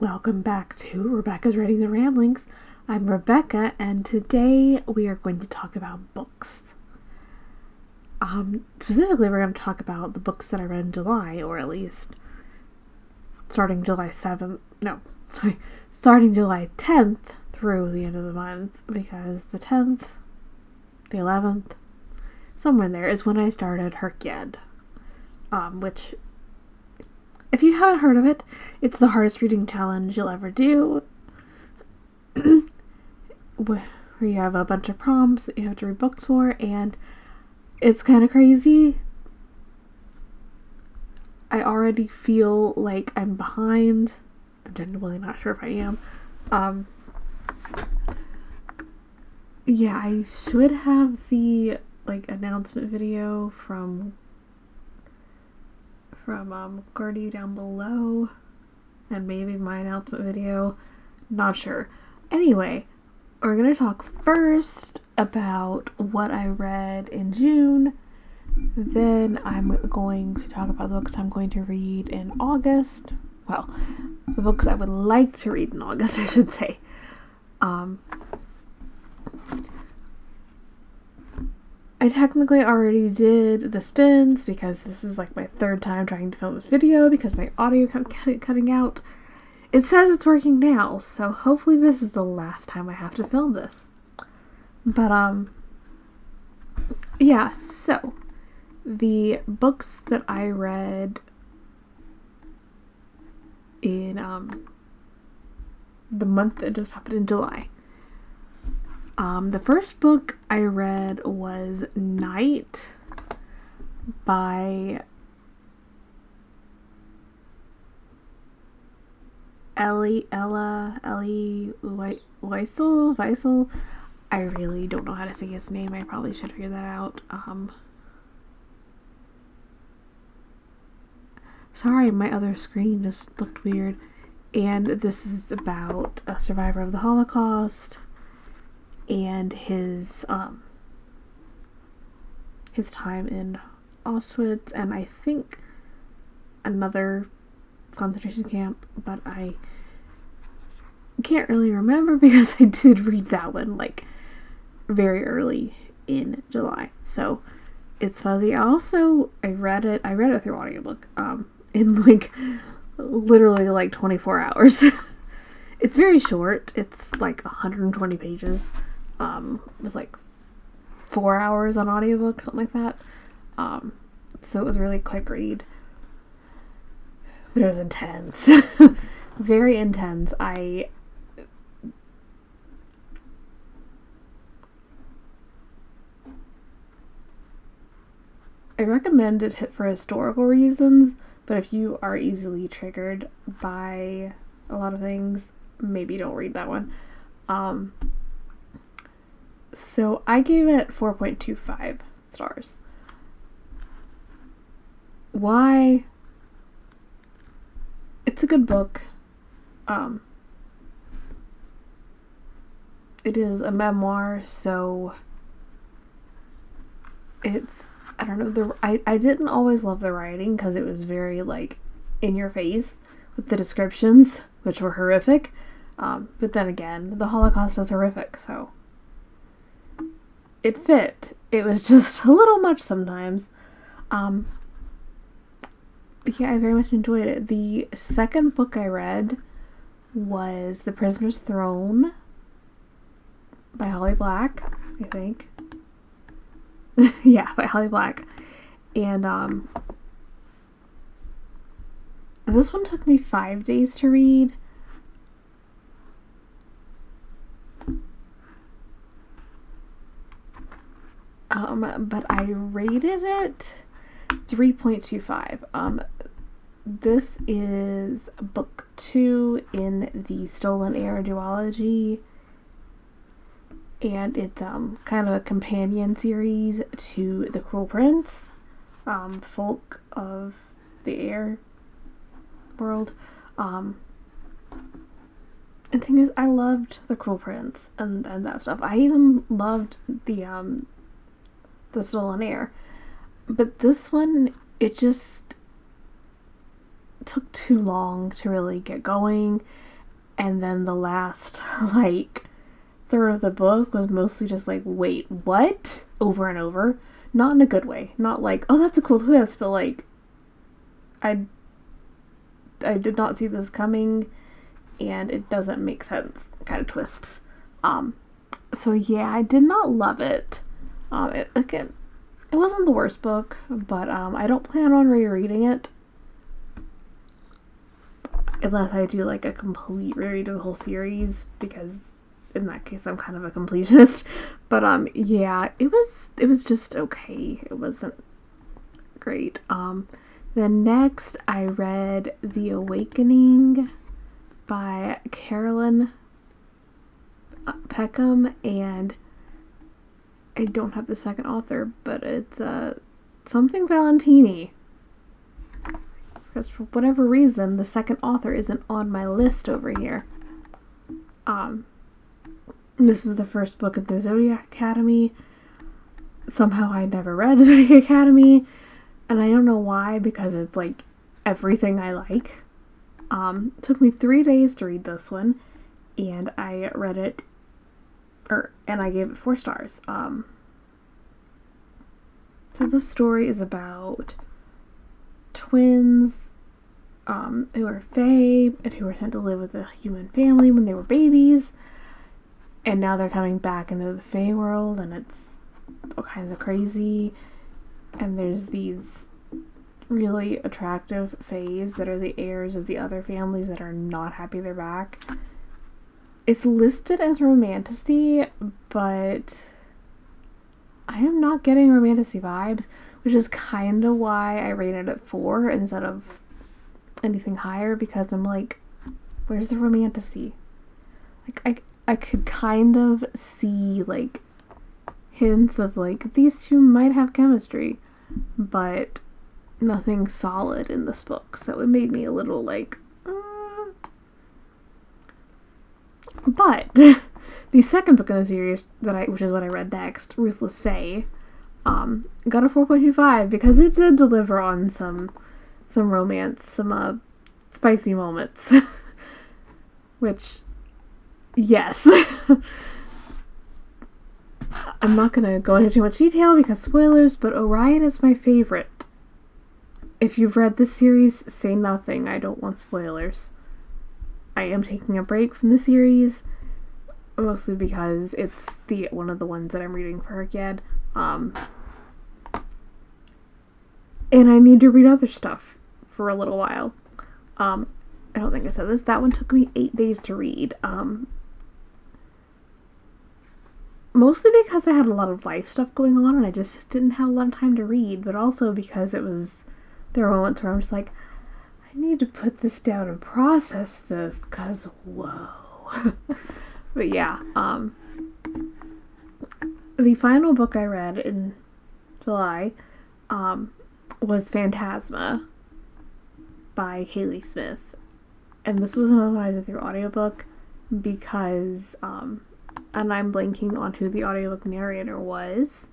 Welcome back to Rebecca's Writing the Ramblings. I'm Rebecca, and today we are going to talk about books. Specifically, we're going to talk about the books that I read in July, or at least starting July 10th through the end of the month, because the 10th, the 11th, somewhere in there is when I started HRCYED, which, if you haven't heard of it, it's the hardest reading challenge you'll ever do, where you have a bunch of prompts that you have to read books for, and it's kind of crazy. I already feel like I'm behind. I'm genuinely not sure if I am. Yeah, I should have the announcement video from Gordy down below, and maybe my announcement video. Not sure. Anyway, we're gonna talk first about what I read in June. Then I'm going to talk about the books I'm going to read in August. Well, the books I would like to read in August, I should say. I technically already did the spins because this is like my third time trying to film this video because my audio kept cutting out. It says it's working now, so hopefully this is the last time I have to film this. But, yeah, so the books that I read in, the month that just happened in July. The first book I read was Night by Ellie Weisel. I really don't know how to say his name. I probably should figure that out. Sorry, my other screen just looked weird. And this is about a survivor of the Holocaust and his time in Auschwitz, and I think another concentration camp, but I can't really remember because I did read that one very early in July, so it's fuzzy. I read it through audiobook in literally 24 hours. It's very short. It's 120 pages. It was 4 hours on audiobook, something like that. So it was a really quick read. But it was intense. Very intense. I recommend it for historical reasons, but if you are easily triggered by a lot of things, maybe don't read that one. So I gave it 4.25 stars. Why? It's a good book. It is a memoir, so it's, I don't know, I didn't always love the writing because it was very in your face with the descriptions, which were horrific. But then again, the Holocaust is horrific, so it fit. It was just a little much sometimes. But yeah, I very much enjoyed it. The second book I read was The Prisoner's Throne by Holly Black, I think. Yeah, by Holly Black. And this one took me 5 days to read. But I rated it 3.25. This is book 2 in the Stolen Heir duology, and it's kind of a companion series to The Cruel Prince, folk of the air world. The thing is, I loved The Cruel Prince and that stuff. I even loved the Stolen Heir. But this one, it just took too long to really get going, And then the last, like, third of the book was mostly just like, wait, what? Over and over. Not in a good way. Not like, oh, that's a cool twist, but like, I did not see this coming, and it doesn't make sense kind of twists. So yeah, I did not love it. Again, it wasn't the worst book, but I don't plan on rereading it. Unless I do like a complete reread of the whole series, because in that case I'm kind of a completionist. But yeah, it was just okay. It wasn't great. Then next I read The Awakening by Carolyn Peckham, and I don't have the second author, but it's something Valentini. Because for whatever reason, the second author isn't on my list over here. This is the first book of the Zodiac Academy. Somehow I never read Zodiac Academy, and I don't know why, because it's like everything I like. Took me 3 days to read this one, and I read it, and I gave it 4 stars. So the story is about twins who are fae and who were sent to live with a human family when they were babies, and now they're coming back into the fae world, and it's all kinds of crazy. And there's these really attractive faes that are the heirs of the other families that are not happy they're back. It's listed as romantasy, but I am not getting romantasy vibes, which is kind of why I rated it 4 instead of anything higher, because I'm like, where's the romantasy? Like, I could kind of see, like, hints of, like, these two might have chemistry, but nothing solid in this book, so it made me a little, like, But the second book in the series, which is what I read next, Ruthless Fae, got a 4.25 because it did deliver on some romance, some spicy moments. Which, yes. I'm not gonna go into too much detail because spoilers, but Orion is my favorite. If you've read this series, say nothing. I don't want spoilers. I am taking a break from the series, mostly because it's one of the ones that I'm reading for HRCYED. And I need to read other stuff for a little while. I don't think I said this. That one took me 8 days to read. Mostly because I had a lot of life stuff going on and I just didn't have a lot of time to read, but also because there were moments where I'm just like, I need to put this down and process this, because whoa. But yeah, the final book I read in July was Phantasma by Kaylee Smith. And this was another one I did through audiobook because, and I'm blanking on who the audiobook narrator was,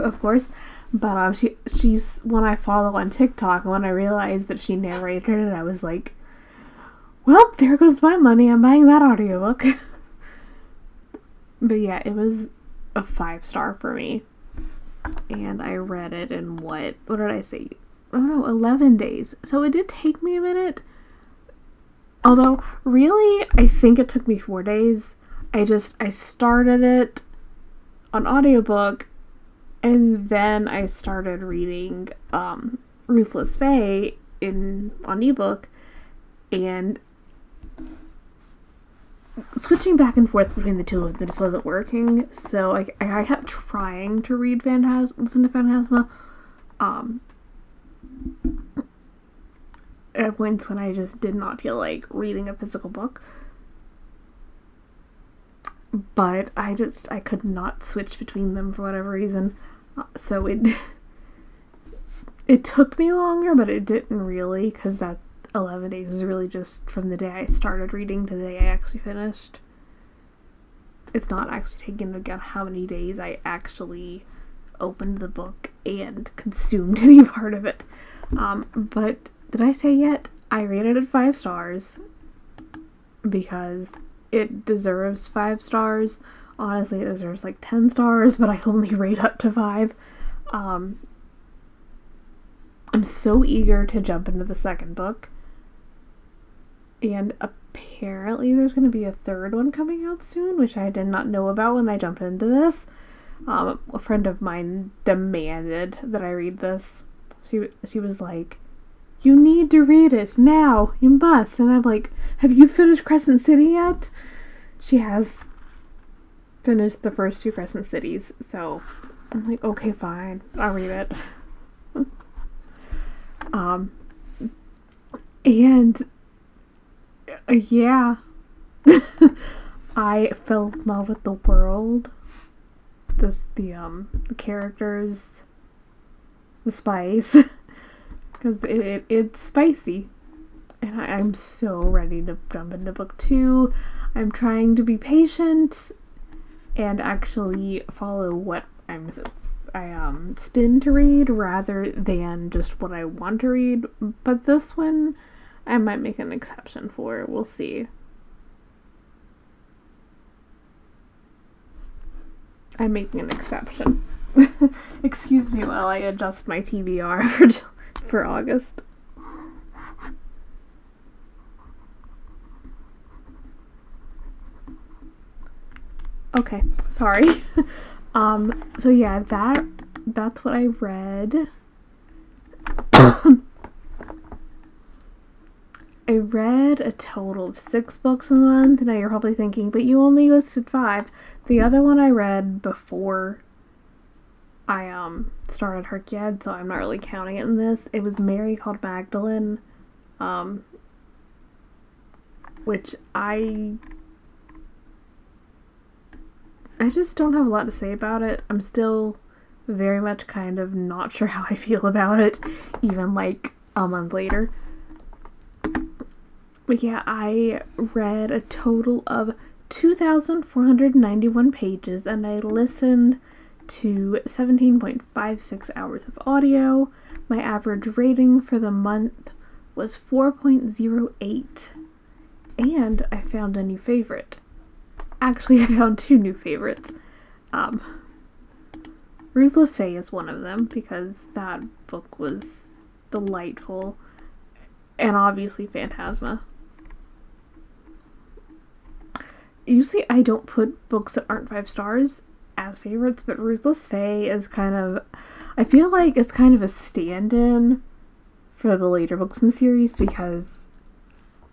of course, but she's one I follow on TikTok, and when I realized that she narrated it, I was like, well, there goes my money, I'm buying that audiobook. But yeah, it was a 5-star for me, and I read it in what did I say? Oh no, 11 days. So it did take me a minute. Although, really, I think it took me 4 days. I started it on audiobook, and then I started reading Ruthless Fae on ebook, and switching back and forth between the two of them just wasn't working. So I kept trying to listen to Phantasma. At points when I just did not feel like reading a physical book. But I could not switch between them for whatever reason. So it took me longer, but it didn't really, because that 11 days is really just from the day I started reading to the day I actually finished. It's not actually taking into account how many days I actually opened the book and consumed any part of it. But did I say yet? I rated it 5 stars because it deserves 5 stars. Honestly, it deserves like 10 stars, but I only rate up to 5. I'm so eager to jump into the second book. And apparently there's going to be a third one coming out soon, which I did not know about when I jumped into this. A friend of mine demanded that I read this. She was like, "You need to read it now. You must." And I'm like, "Have you finished Crescent City yet?" She has finished the first 2 Crescent Cities, so I'm like, okay, fine, I'll read it. And yeah, I fell in love with the world, the characters, the spice, because it's spicy, and I'm so ready to jump into book 2. I'm trying to be patient and actually follow what I spin to read rather than just what I want to read. But this one, I might make an exception for. We'll see. I'm making an exception. Excuse me while I adjust my TBR for August. Okay, sorry. So yeah, that's what I read. I read a total of 6 books in the month. Now you're probably thinking, but you only listed 5. The other one I read before I started HRCYED, so I'm not really counting it in this. It was Mary Called Magdalene, which I just don't have a lot to say about it. I'm still very much kind of not sure how I feel about it, even like a month later. But yeah, I read a total of 2,491 pages, and I listened to 17.56 hours of audio. My average rating for the month was 4.08, and I found a new favorite. Actually, I found 2 new favorites. Ruthless Fae is one of them, because that book was delightful, and obviously Phantasma. Usually I don't put books that aren't 5 stars as favorites, but Ruthless Fae is kind of, I feel like it's kind of a stand-in for the later books in the series, because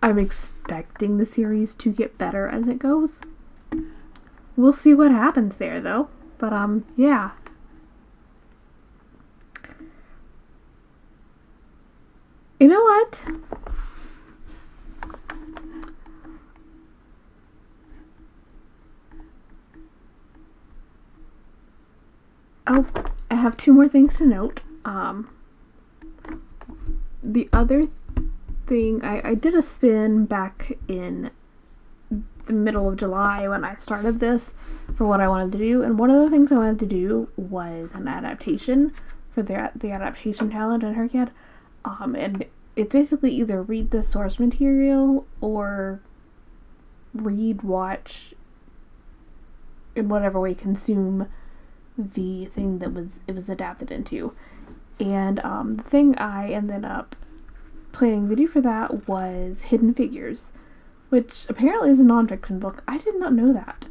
I'm expecting the series to get better as it goes. We'll see what happens there, though. But, yeah. You know what? Oh, I have 2 more things to note. The other thing, I did a spin back in the middle of July when I started this for what I wanted to do, and one of the things I wanted to do was an adaptation for the adaptation challenge in HRCYED, and it's basically either read the source material or read, watch, in whatever way consume the thing that it was adapted into. And the thing I ended up planning to do for that was Hidden Figures, which apparently is a nonfiction book. I did not know that.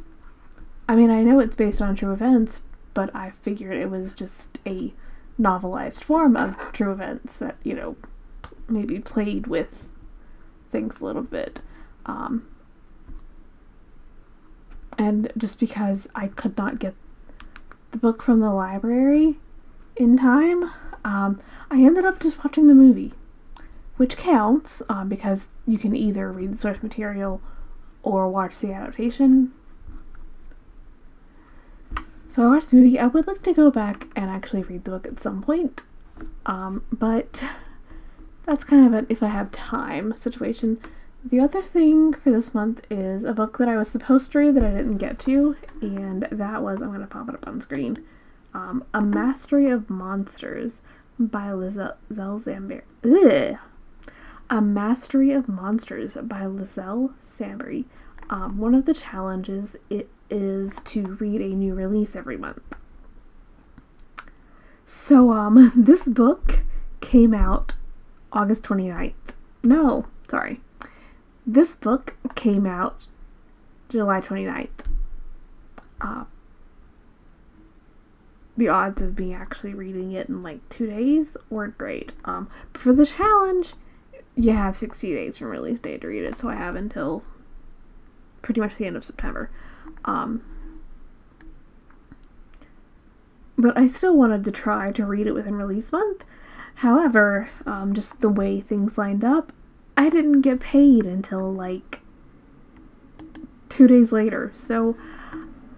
I mean, I know it's based on true events, but I figured it was just a novelized form of true events that, you know, maybe played with things a little bit. And just because I could not get the book from the library in time, I ended up just watching the movie, which counts, because you can either read the source material or watch the adaptation. So I watched the movie. I would like to go back and actually read the book at some point, but that's kind of an if I have time situation. The other thing for this month is a book that I was supposed to read that I didn't get to, and that was, I'm going to pop it up on screen, A Mastery of Monsters by Lizelle Zamberi. A Mastery of Monsters by Lizelle Sambury. One of the challenges is to read a new release every month. So, this book came out August 29th. No, sorry. This book came out July 29th. The odds of me actually reading it in like 2 days weren't great. But for the challenge, you have 60 days from release date to read it, so I have until pretty much the end of September. But I still wanted to try to read it within release month. However, just the way things lined up, I didn't get paid until like 2 days later, so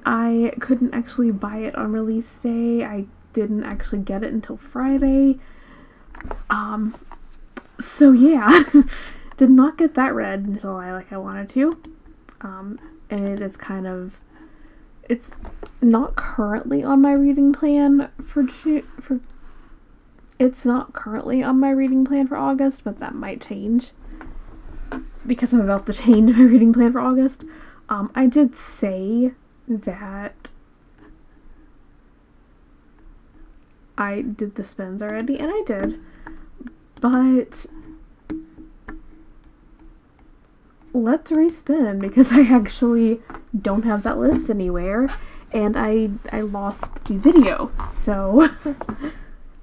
I couldn't actually buy it on release day. I didn't actually get it until Friday. So yeah, did not get that read until I wanted to. And it's not currently on my reading plan it's not currently on my reading plan for August, but that might change because I'm about to change my reading plan for August. I did say that I did the spins already, and I did, but let's respin because I actually don't have that list anywhere, and I lost the video, so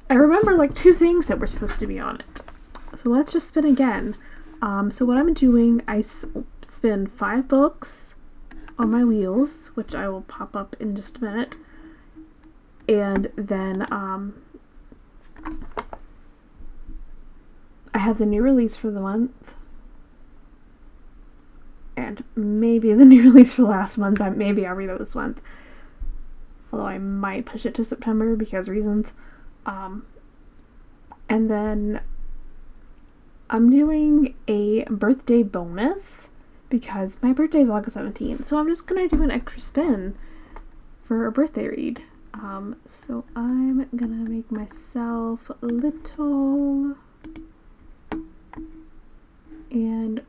I remember like 2 things that were supposed to be on it. So let's just spin again. So what I'm doing, I spin 5 books on my wheels, which I will pop up in just a minute, and then I have the new release for the month, and maybe the new release for last month. Maybe I'll read it this month, although I might push it to September because reasons. And then I'm doing a birthday bonus because my birthday is August 17th, so I'm just gonna do an extra spin for a birthday read. So I'm gonna make myself a little, and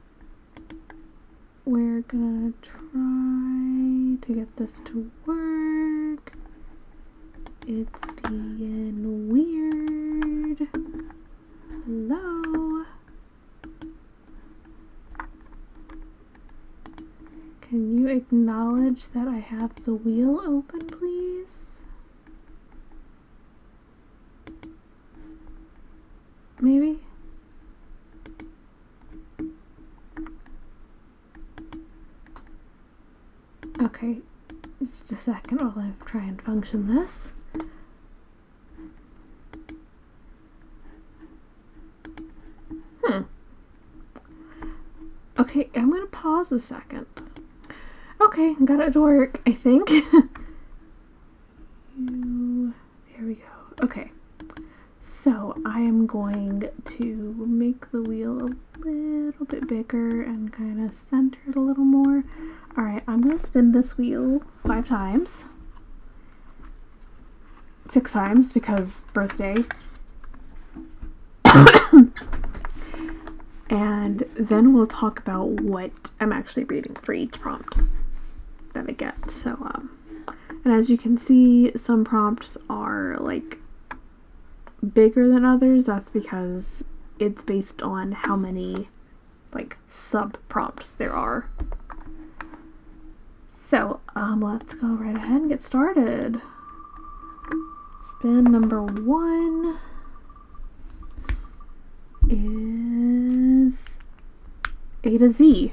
we're gonna try to get this to work. It's being weird. Hello? Can you acknowledge that I have the wheel open, please? Maybe? Okay, just a second while I try and function this. Okay, I'm gonna pause a second. Okay, got it to work, I think. There we go. Okay, so I am going to make the wheel a little bit bigger and kind of center it a little more. Alright, I'm gonna spin this wheel 5 times. 6 times because birthday. And then we'll talk about what I'm actually reading for each prompt that I get. So, and as you can see, some prompts are like bigger than others. That's because it's based on how many like sub prompts there are. So, let's go right ahead and get started. Spin number 1 is A to Z.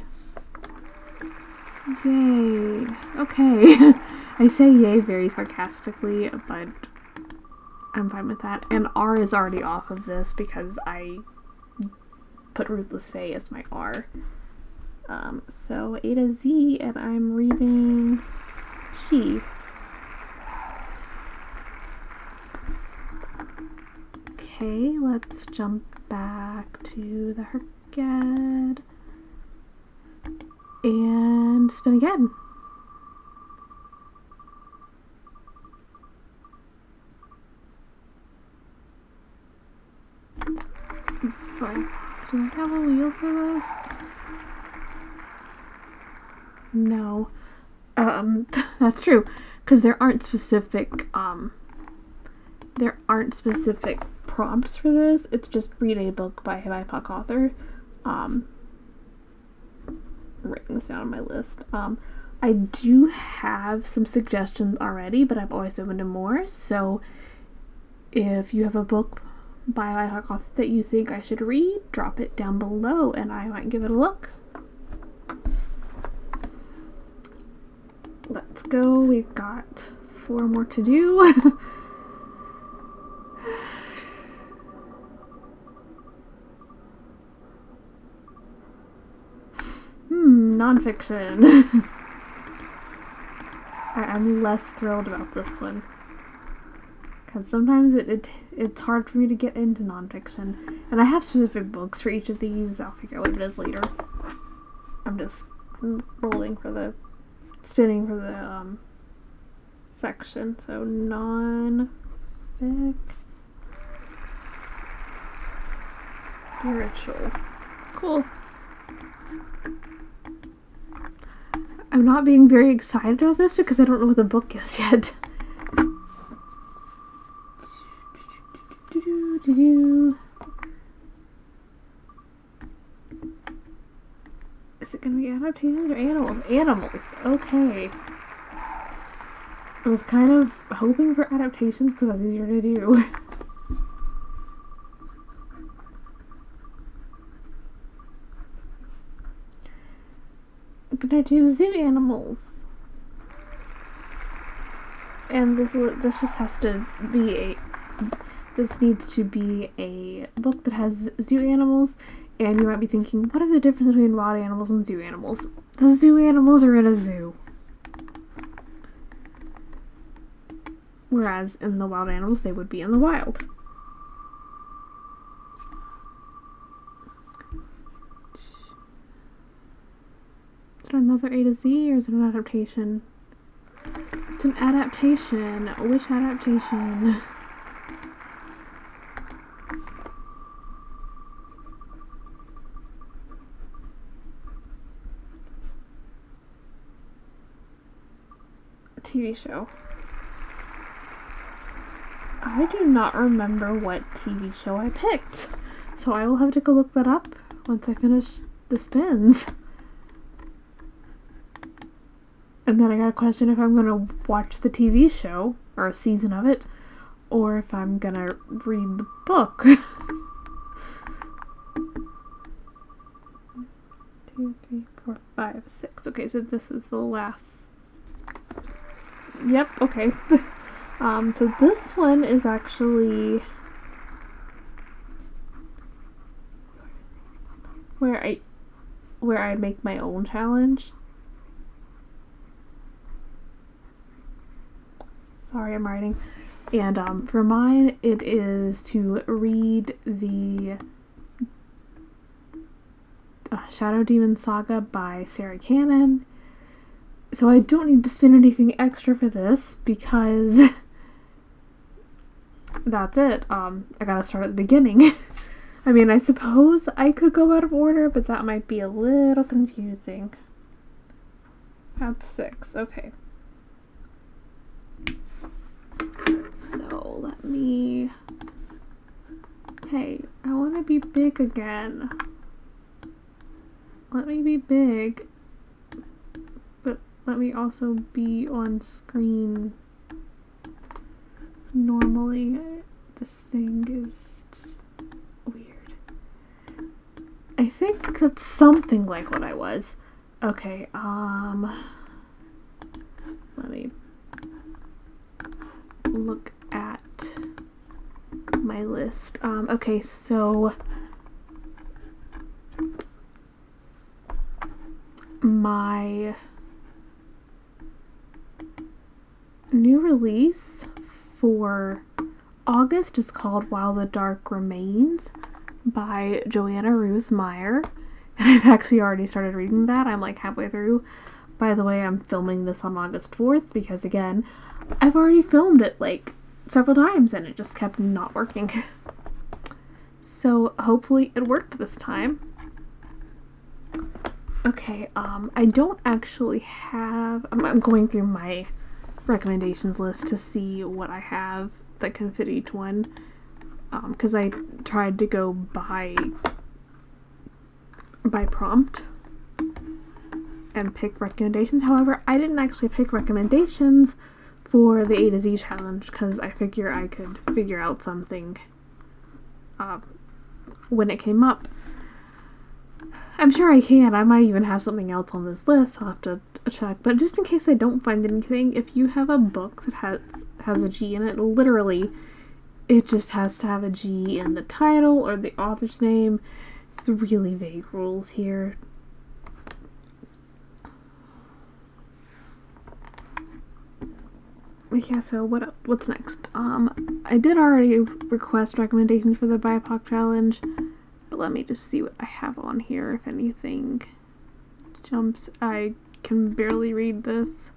Yay. Okay. I say yay very sarcastically, but I'm fine with that. And R is already off of this because I put Ruthless Fae as my R. So A to Z, and I'm reading She. Okay, let's jump back to the Herked and spin again. Fine. Do I have a wheel for this? No. That's true, because there aren't specific prompts for this. It's just read a book by a BIPOC author. I'm writing this down on my list. I do have some suggestions already, but I'm always open to more. So if you have a book by a BIPOC author that you think I should read, drop it down below and I might give it a look. Let's go. We've got 4 more to do. Nonfiction. I'm less thrilled about this one, because sometimes it's hard for me to get into nonfiction, and I have specific books for each of these. I'll figure out what it is later. I'm just spinning for the section. So non-fic, spiritual, cool. I'm not being very excited about this because I don't know what the book is yet. Is it gonna be adaptations or animals? Animals, okay. I was kind of hoping for adaptations because that's easier to do. I'm gonna do zoo animals. And this just has to be this needs to be a book that has zoo animals, and you might be thinking, what are the differences between wild animals and zoo animals? The zoo animals are in a zoo. Whereas in the wild animals, they would be in the wild. Is it another A to Z, or is it an adaptation? It's an adaptation. Which adaptation? A TV show. I do not remember what TV show I picked, so I will have to go look that up once I finish the spins. And then I got a question if I'm gonna watch the TV show, or a season of it, or if I'm gonna read the book. 2, 3, 4, 5, 6. Okay, so this is the last. Yep, okay. So this one is actually where I make my own challenge. Sorry, I'm writing. And for mine, it is to read the Shadow Demon Saga by Sarah Cannon. So I don't need to spin anything extra for this because that's it. I gotta start at the beginning. I mean, I suppose I could go out of order, but that might be a little confusing. That's 6. Okay. So let me. Hey, I want to be big again. Let me be big, but let me also be on screen normally. This thing is just weird. I think that's something like what I was. Okay, let me look at my list. Okay, so my new release for August is called While the Dark Remains by Joanna Ruth Meyer, and I've actually already started reading that. I'm like halfway through. By the way, I'm filming this on August 4th because, again, I've already filmed it like several times and it just kept not working. So hopefully it worked this time. Okay, I don't actually have... I'm going through my recommendations list to see what I have that can fit each one. Because I tried to go by prompt and pick recommendations. However, I didn't actually pick recommendations for the A to Z challenge because I figure I could figure out something when it came up. I'm sure I can. I might even have something else on this list. I'll have to check. But just in case I don't find anything, if you have a book that has a G in it, literally, it just has to have a G in the title or the author's name. It's really vague rules here. Yeah, so what's next? I did already request recommendations for the BIPOC challenge, but let me just see what I have on here, if anything jumps. I can barely read this.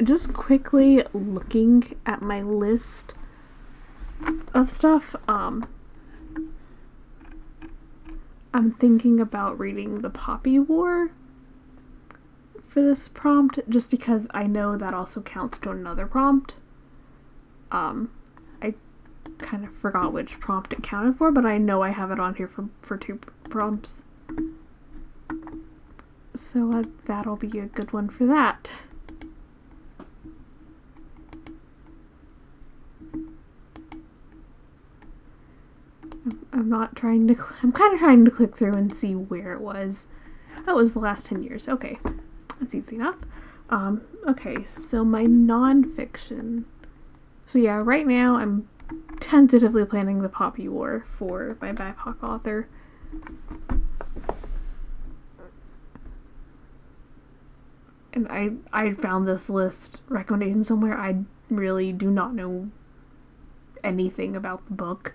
Just quickly looking at my list of stuff, I'm thinking about reading The Poppy War for this prompt, just because I know that also counts to another prompt. I kind of forgot which prompt it counted for, but I know I have it on here for 2 prompts. So that'll be a good one for that. I'm kind of trying to click through and see where it was. That was the last 10 years. Okay, that's easy enough. Okay, so my nonfiction. So yeah, right now I'm tentatively planning The Poppy War for my BIPOC author. And I found this list recommendation somewhere. I really do not know anything about the book,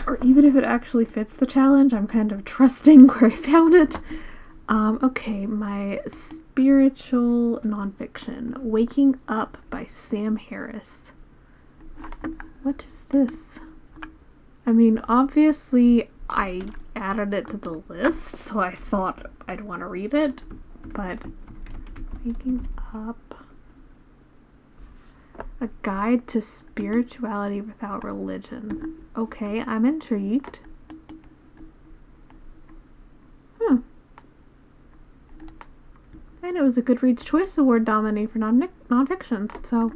or even if it actually fits the challenge. I'm kind of trusting where I found it. Okay, my spiritual nonfiction, Waking Up by Sam Harris. What is this? I mean, obviously I added it to the list, so I thought I'd want to read it, but Waking Up, a guide to spirituality without religion. Okay, I'm intrigued. And it was a Goodreads Choice Award nominee for nonfiction, so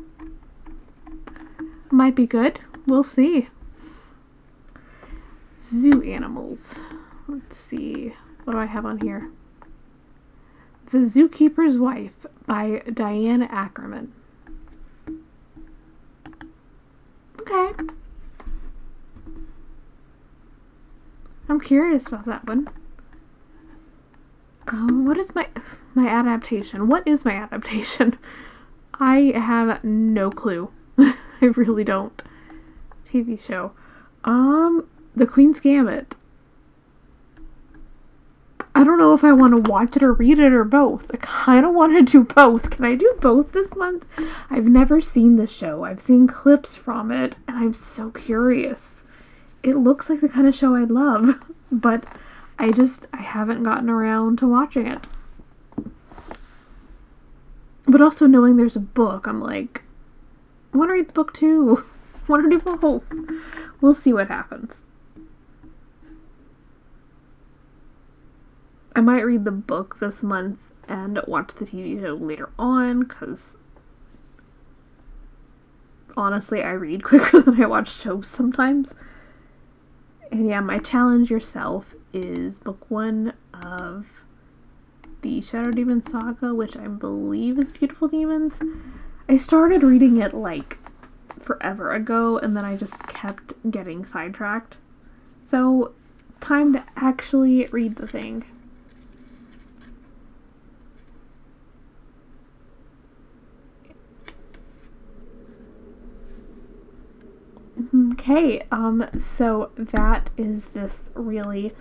might be good. We'll see. Zoo animals. Let's see. What do I have on here? The Zookeeper's Wife by Diane Ackerman. Okay. I'm curious about that one. What is my adaptation? What is my adaptation? I have no clue. I really don't. TV show. The Queen's Gambit. I don't know if I want to watch it or read it or both. I kind of want to do both. Can I do both this month? I've never seen the show. I've seen clips from it, and I'm so curious. It looks like the kind of show I'd love, but I haven't gotten around to watching it. But also knowing there's a book, I'm like, I want to read the book too. I want to do both. We'll see what happens. I might read the book this month and watch the TV show later on, because honestly, I read quicker than I watch shows sometimes. And yeah, my challenge yourself is book 1 of the Shadow Demon Saga, which I believe is Beautiful Demons. I started reading it like forever ago, and then I just kept getting sidetracked. So, time to actually read the thing. Okay, so that is this really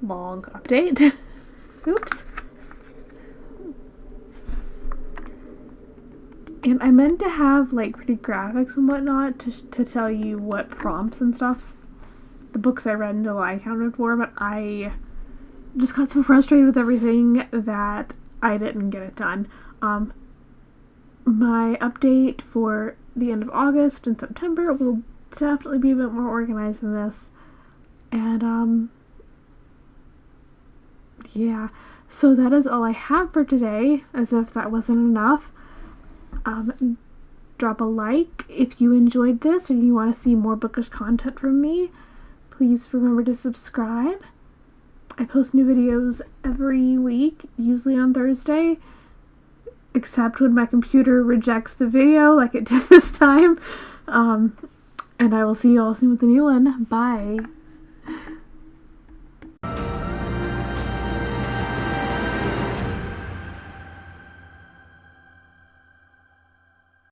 long update. Oops. And I meant to have like pretty graphics and whatnot to tell you what prompts and stuff the books I read in July counted for, but I just got so frustrated with everything that I didn't get it done. My update for the end of August and September will definitely be a bit more organized than this. And yeah, so that is all I have for today, as if that wasn't enough. Drop a like if you enjoyed this or you want to see more bookish content from me. Please remember to subscribe. I post new videos every week, usually on Thursday, except when my computer rejects the video like it did this time. And I will see you all soon with a new one. Bye.